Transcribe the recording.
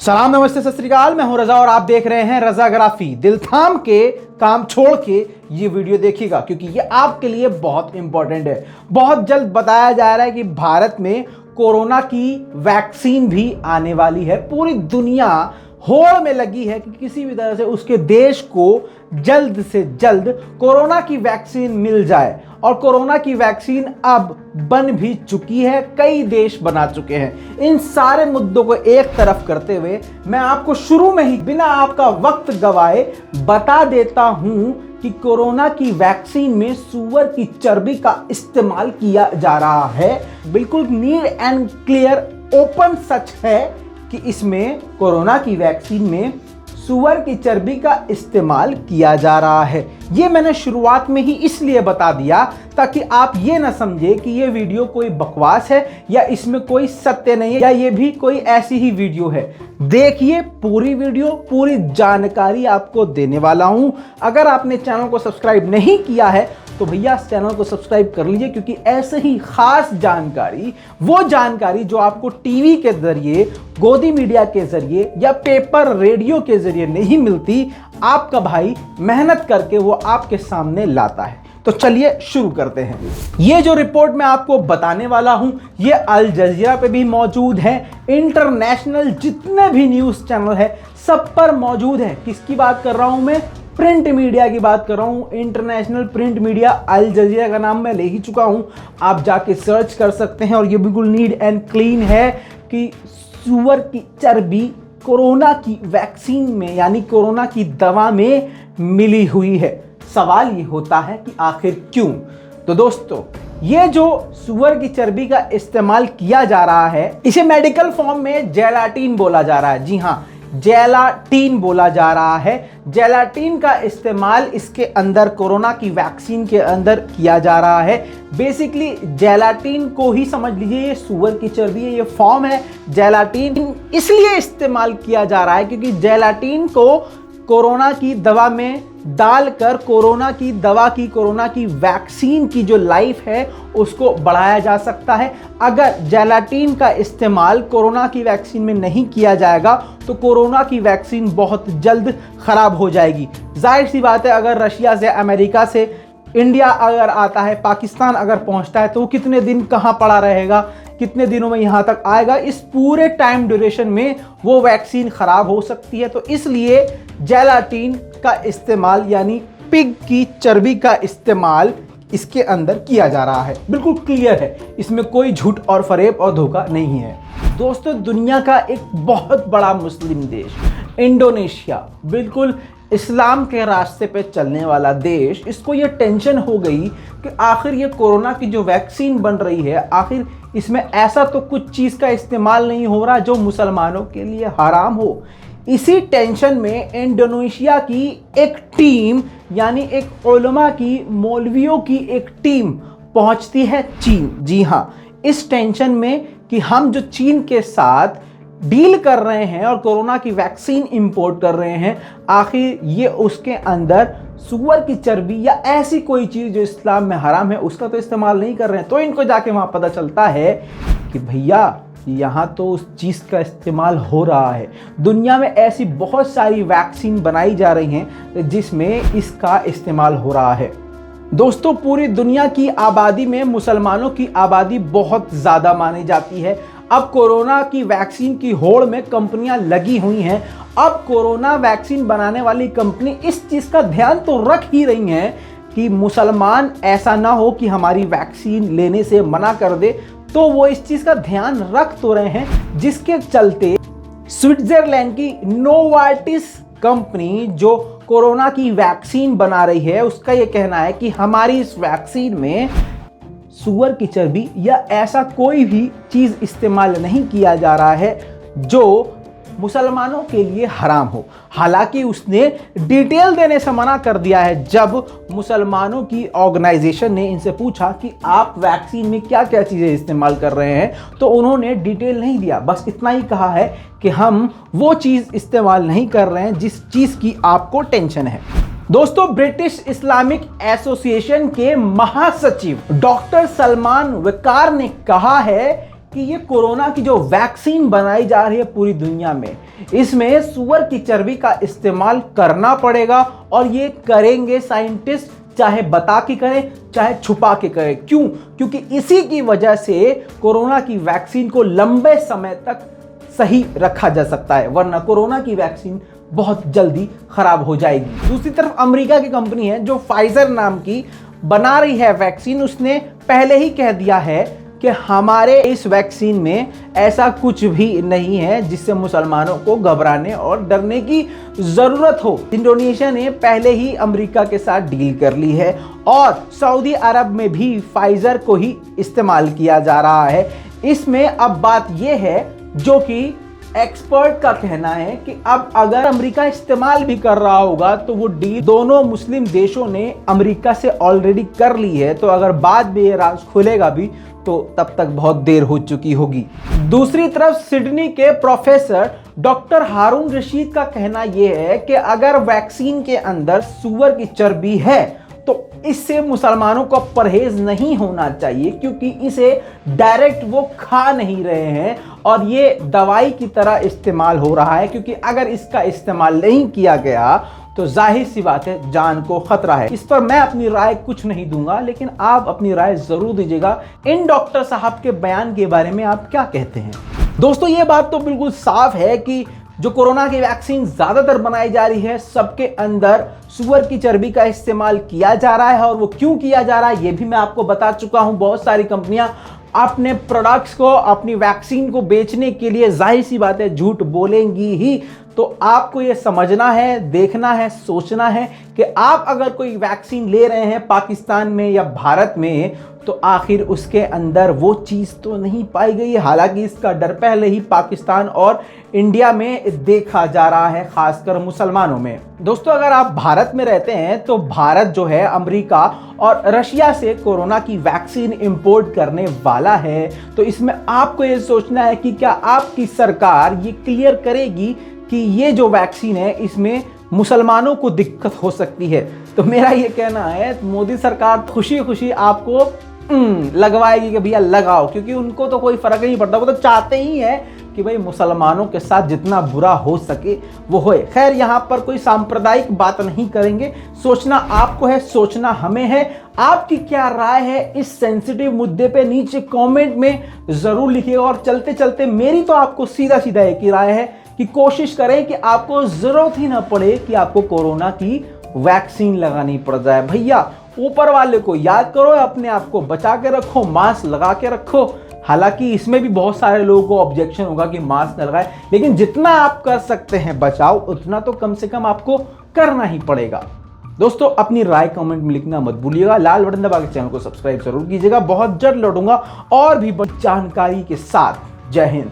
सलाम नमस्ते सत श्री अकाल। मैं हूं रजा और आप देख रहे हैं रजाग्राफी। दिल थाम के काम छोड़ के ये वीडियो देखिएगा क्योंकि ये आपके लिए बहुत इंपॉर्टेंट है। बहुत जल्द बताया जा रहा है कि भारत में कोरोना की वैक्सीन भी आने वाली है। पूरी दुनिया होड़ में लगी है कि किसी भी तरह से उसके देश को जल्द से जल्द कोरोना की वैक्सीन मिल जाए और कोरोना की वैक्सीन अब बन भी चुकी है, कई देश बना चुके हैं। इन सारे मुद्दों को एक तरफ करते हुए मैं आपको शुरू में ही बिना आपका वक्त गवाए बता देता हूं कि कोरोना की वैक्सीन में सूअर की चर्बी का इस्तेमाल किया जा रहा है। बिल्कुल नीट एंड क्लियर ओपन सच है कि इसमें कोरोना की वैक्सीन में सूअर की चर्बी का इस्तेमाल किया जा रहा है। ये मैंने शुरुआत में ही इसलिए बता दिया ताकि आप ये ना समझे कि ये वीडियो कोई बकवास है या इसमें कोई सत्य नहीं है या ये भी कोई ऐसी ही वीडियो है। देखिए पूरी वीडियो, पूरी जानकारी आपको देने वाला हूं। अगर आपने चैनल को सब्सक्राइब नहीं किया है तो भैया इस चैनल को सब्सक्राइब कर लीजिए क्योंकि ऐसे ही खास जानकारी, वो जानकारी जो आपको टीवी के जरिए, गोदी मीडिया के जरिए या पेपर रेडियो के जरिए नहीं मिलती, आपका भाई मेहनत करके वो आपके सामने लाता है। तो चलिए शुरू करते हैं। ये जो रिपोर्ट मैं आपको बताने वाला हूं ये अल जजीरा पे भी मौजूद है, इंटरनेशनल जितने भी न्यूज़ चैनल है सब पर मौजूद है। किसकी बात कर रहा हूं मैं? प्रिंट मीडिया की बात कर रहा हूं। इंटरनेशनल प्रिंट मीडिया अल जजीरा का नाम मैं ले ही चुका हूं, आप जाके सर्च कर सकते हैं और ये बिल्कुल नीट एंड क्लीन है कि सूअर की चर्बी कोरोना की वैक्सीन में यानी कोरोना की दवा में मिली हुई है। सवाल ये होता है कि आखिर क्यों? तो दोस्तों ये जो सूअर की चर्बी का इस्तेमाल किया जा रहा है इसे मेडिकल फॉर्म में जेलाटिन बोला जा रहा है। जी हां, जेलाटिन बोला जा रहा है। जेलाटिन का इस्तेमाल इसके अंदर कोरोना की वैक्सीन के अंदर किया जा रहा है। बेसिकली जेलाटिन को ही समझ लीजिए, ये सूअर की चर्बी है, ये फॉर्म है। जेलाटिन इसलिए इस्तेमाल किया जा रहा है क्योंकि जेलाटिन को कोरोना की दवा में डालकर कोरोना की वैक्सीन की जो लाइफ है उसको बढ़ाया जा सकता है। अगर जेलाटिन का इस्तेमाल कोरोना की वैक्सीन में नहीं किया जाएगा तो कोरोना की वैक्सीन बहुत जल्द खराब हो जाएगी। जाहिर सी बात है, अगर रशिया से, अमेरिका से इंडिया अगर आता है, पाकिस्तान अगर पहुंचता है तो वो कितने दिन कहां पड़ा रहेगा, कितने दिनों में यहां तक आएगा, इस पूरे टाइम ड्यूरेशन में वो वैक्सीन खराब हो सकती है। तो इसलिए जेलाटिन का इस्तेमाल यानी पिग की चर्बी का इस्तेमाल इसके अंदर किया जा रहा है। बिल्कुल क्लियर है, इसमें कोई झूठ और फरेब और धोखा नहीं है। दोस्तों दुनिया का एक बहुत बड़ा मुस्लिम देश इंडोनेशिया, बिल्कुल इस्लाम के रास्ते पे चलने वाला देश, इसको ये टेंशन हो गई कि आखिर ये कोरोना की जो वैक्सीन बन रही है आखिर इसमें ऐसा तो कुछ चीज़ का इस्तेमाल नहीं हो रहा जो मुसलमानों के लिए हराम हो। इसी टेंशन में इंडोनेशिया की एक टीम यानी एक उलमा की, मौलवियों की एक टीम पहुंचती है चीन। जी हाँ, इस टेंशन में कि हम जो चीन के साथ डील कर रहे हैं और कोरोना की वैक्सीन इंपोर्ट कर रहे हैं, आखिर ये उसके अंदर सूअर की चर्बी या ऐसी कोई चीज़ जो इस्लाम में हराम है उसका तो इस्तेमाल नहीं कर रहे हैं। तो इनको जाके वहाँ पता चलता है कि भैया यहाँ तो उस चीज़ का इस्तेमाल हो रहा है। दुनिया में ऐसी बहुत सारी वैक्सीन बनाई जा रही हैं जिसमें इसका इस्तेमाल हो रहा है। दोस्तों पूरी दुनिया की आबादी में मुसलमानों की आबादी बहुत ज़्यादा मानी जाती है। अब कोरोना की वैक्सीन की होड़ में कंपनियां लगी हुई हैं। अब कोरोना वैक्सीन बनाने वाली कंपनी इस चीज़ का ध्यान तो रख ही रही हैं कि मुसलमान ऐसा ना हो कि हमारी वैक्सीन लेने से मना कर दे, तो वो इस चीज़ का ध्यान रख तो रहे हैं, जिसके चलते स्विट्जरलैंड की नोवार्टिस कंपनी जो कोरोना की वैक्सीन बना रही है उसका ये कहना है कि हमारी इस वैक्सीन में सूअर की चर्बी या ऐसा कोई भी चीज़ इस्तेमाल नहीं किया जा रहा है जो मुसलमानों के लिए हराम हो। हालांकि उसने डिटेल देने से मना कर दिया है। जब मुसलमानों की ऑर्गेनाइजेशन ने इनसे पूछा कि आप वैक्सीन में क्या क्या चीज़ें इस्तेमाल कर रहे हैं तो उन्होंने डिटेल नहीं दिया, बस इतना ही कहा है कि हम वो चीज़ इस्तेमाल नहीं कर रहे हैं जिस चीज़ की आपको टेंशन है। दोस्तों ब्रिटिश इस्लामिक एसोसिएशन के महासचिव डॉक्टर सलमान वकार ने कहा है कि ये कोरोना की जो वैक्सीन बनाई जा रही है पूरी दुनिया में, इसमें सूअर की चर्बी का इस्तेमाल करना पड़ेगा और ये करेंगे साइंटिस्ट, चाहे बता के करें चाहे छुपा के करें। क्यों? क्योंकि इसी की वजह से कोरोना की वैक्सीन को लंबे समय तक सही रखा जा सकता है, वरना कोरोना की वैक्सीन बहुत जल्दी खराब हो जाएगी। दूसरी तरफ अमेरिका की कंपनी है जो फाइजर नाम की बना रही है वैक्सीन, उसने पहले ही कह दिया है कि हमारे इस वैक्सीन में ऐसा कुछ भी नहीं है जिससे मुसलमानों को घबराने और डरने की जरूरत हो। इंडोनेशिया ने पहले ही अमेरिका के साथ डील कर ली है और सऊदी अरब में भी फाइजर को ही इस्तेमाल किया जा रहा है। इसमें अब बात यह है, जो कि एक्सपर्ट का कहना है कि अब अगर अमेरिका इस्तेमाल भी कर रहा होगा तो वो डील दोनों मुस्लिम देशों ने अमेरिका से ऑलरेडी कर ली है, तो अगर बाद में ये राज खुलेगा भी तो तब तक बहुत देर हो चुकी होगी। दूसरी तरफ सिडनी के प्रोफेसर डॉक्टर हारून रशीद का कहना यह है कि अगर वैक्सीन के अंदर सूअर की चर्बी है तो इससे मुसलमानों को परहेज नहीं होना चाहिए, क्योंकि इसे डायरेक्ट वो खा नहीं रहे हैं और ये दवाई की तरह इस्तेमाल हो रहा है, क्योंकि अगर इसका इस्तेमाल नहीं किया गया तो जाहिर सी बात है जान को खतरा है। इस पर मैं अपनी राय कुछ नहीं दूंगा, लेकिन आप अपनी राय जरूर दीजिएगा। इन डॉक्टर साहब के बयान के बारे में आप क्या कहते हैं? दोस्तों, ये बात तो बिल्कुल साफ है कि जो कोरोना की वैक्सीन ज्यादातर बनाई जा रही है, सबके अंदर सूअर की चर्बी का इस्तेमाल किया जा रहा है, और वो क्यों किया जा रहा है ये भी मैं आपको बता चुका हूं। बहुत सारी कंपनियां अपने प्रोडक्ट्स को, अपनी वैक्सीन को बेचने के लिए जाहिर सी बात है झूठ बोलेंगी ही। तो आपको ये समझना है, देखना है, सोचना है कि आप अगर कोई वैक्सीन ले रहे हैं पाकिस्तान में या भारत में, तो आखिर उसके अंदर वो चीज़ तो नहीं पाई गई है। हालांकि इसका डर पहले ही पाकिस्तान और इंडिया में देखा जा रहा है, खासकर मुसलमानों में। दोस्तों, अगर आप भारत में रहते हैं तो भारत जो है अमेरिका और रशिया से कोरोना की वैक्सीन इंपोर्ट करने वाला है। तो इसमें आपको ये सोचना है कि क्या आपकी सरकार ये क्लियर करेगी कि ये जो वैक्सीन है इसमें मुसलमानों को दिक्कत हो सकती है। तो मेरा ये कहना है मोदी सरकार खुशी खुशी आपको लगवाएगी कि भैया लगाओ, क्योंकि उनको तो कोई फर्क नहीं पड़ता। वो तो चाहते ही है कि भाई मुसलमानों के साथ जितना बुरा हो सके वो होए। खैर, यहाँ पर कोई सांप्रदायिक बात नहीं करेंगे। सोचना आपको है, सोचना हमें है। आपकी क्या राय है इस सेंसिटिव मुद्दे पे नीचे कमेंट में जरूर लिखिएगा। और चलते चलते मेरी तो आपको सीधा सीधा एक ही राय है कि कोशिश करें कि आपको जरूरत ही ना पड़े कि आपको कोरोना की वैक्सीन लगानी पड़ जाए। भैया, ऊपर वाले को याद करो, अपने आप को बचा के रखो, मास्क लगा के रखो। हालांकि इसमें भी बहुत सारे लोगों को ऑब्जेक्शन होगा कि मास्क न लगाए, लेकिन जितना आप कर सकते हैं बचाओ, उतना तो कम से कम आपको करना ही पड़ेगा। दोस्तों, अपनी राय कमेंट में लिखना मत भूलिएगा। लाल बटन दबा के चैनल को सब्सक्राइब जरूर कीजिएगा। बहुत जल्द लौटूंगा और भी बड़ी जानकारी के साथ। जय हिंद।